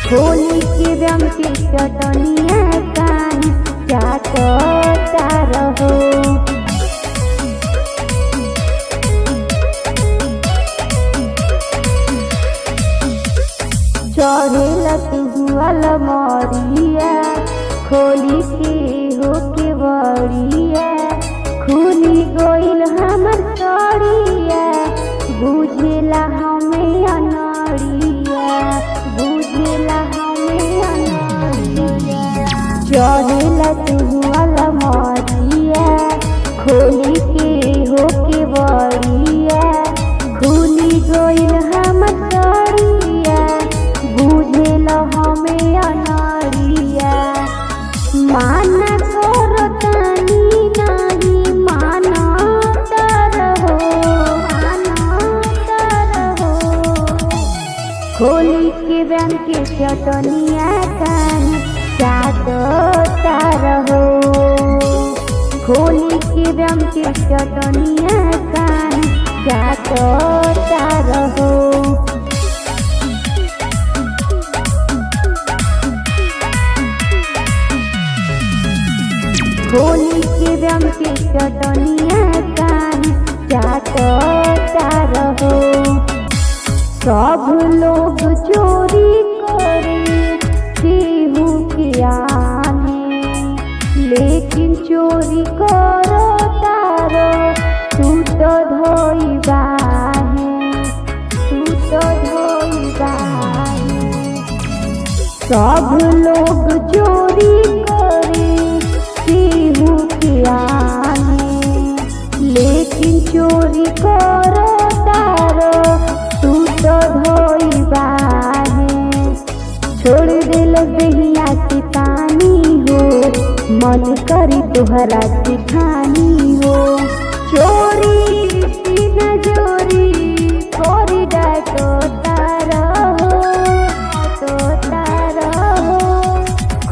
होली के रंग के चटनिया कान चाटता रहो। चढ़ेला तुहुआल मरिया खोली के हो के बड़िया खुली गइल हमर सड़िया बुझेला हमें अनड़िया बुझेला हमें अनड़िया। चढ़ेला तुहुआल मरिया खोली के हो के बड़िया खुली गइल हमर सड़िया बुझेला हमें अनड़िया। माना करतानी नहीं मानता रहो मानता रहो। होली के रंग के चटनिया कान चाटता रहो। होली के रंग के चटनिया कान चाटता रहो। होली के रंग के चटनिया कान चाटता रहो। सब लोग चोरी करे केहू के आने लेकिन चोरी करो तारो तू तो धोइबा है तू तो धोइबा है। सब लोग चोरी करे केहू के आने लेकिन चोरी करो तारो तू तो धोइबा है। छोड़ दिल दहिया के पानी हो मन करी तोहरा के खानी हो। चोरी न जोरी कोरी डाटो तारो तो तारो।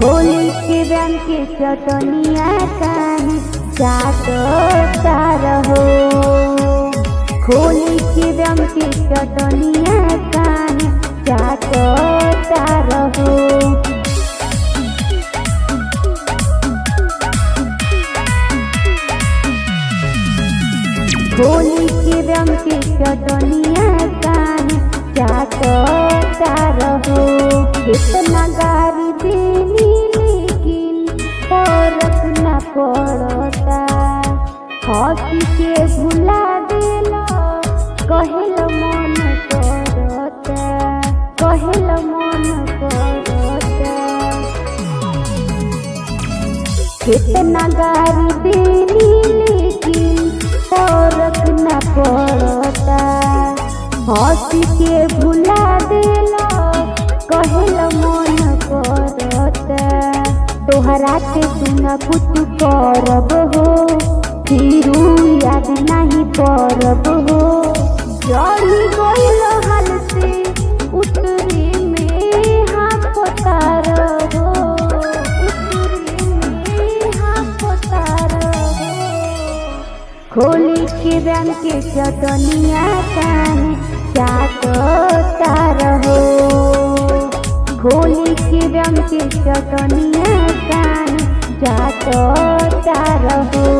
होली के रंग के चटनिया कान चाटता रहो। होली के रंग के चटनिया कान चाटता रहो। होली के रंग के चटनिया कान चाटता रहो। कितना गारी देनी लेकिन फर्क न पड़ता। हंसी के भुला देला कहेल मन करता कहेल मन करता। कितना गारी देनी लेकिन फर्क न पड़ता। हंसी के भुला देला कहेल मन करता। तोहरा के सुन कुछ करब हो फिरू याद नहीं करब हो। चढ़ी गइल हाल से उतरे में हाफता रहो उतरे में हाफता रहो। होली के रंग के चटनिया कान चाटता रहो। होली के रंग के चटनिया कान चाटता रहो।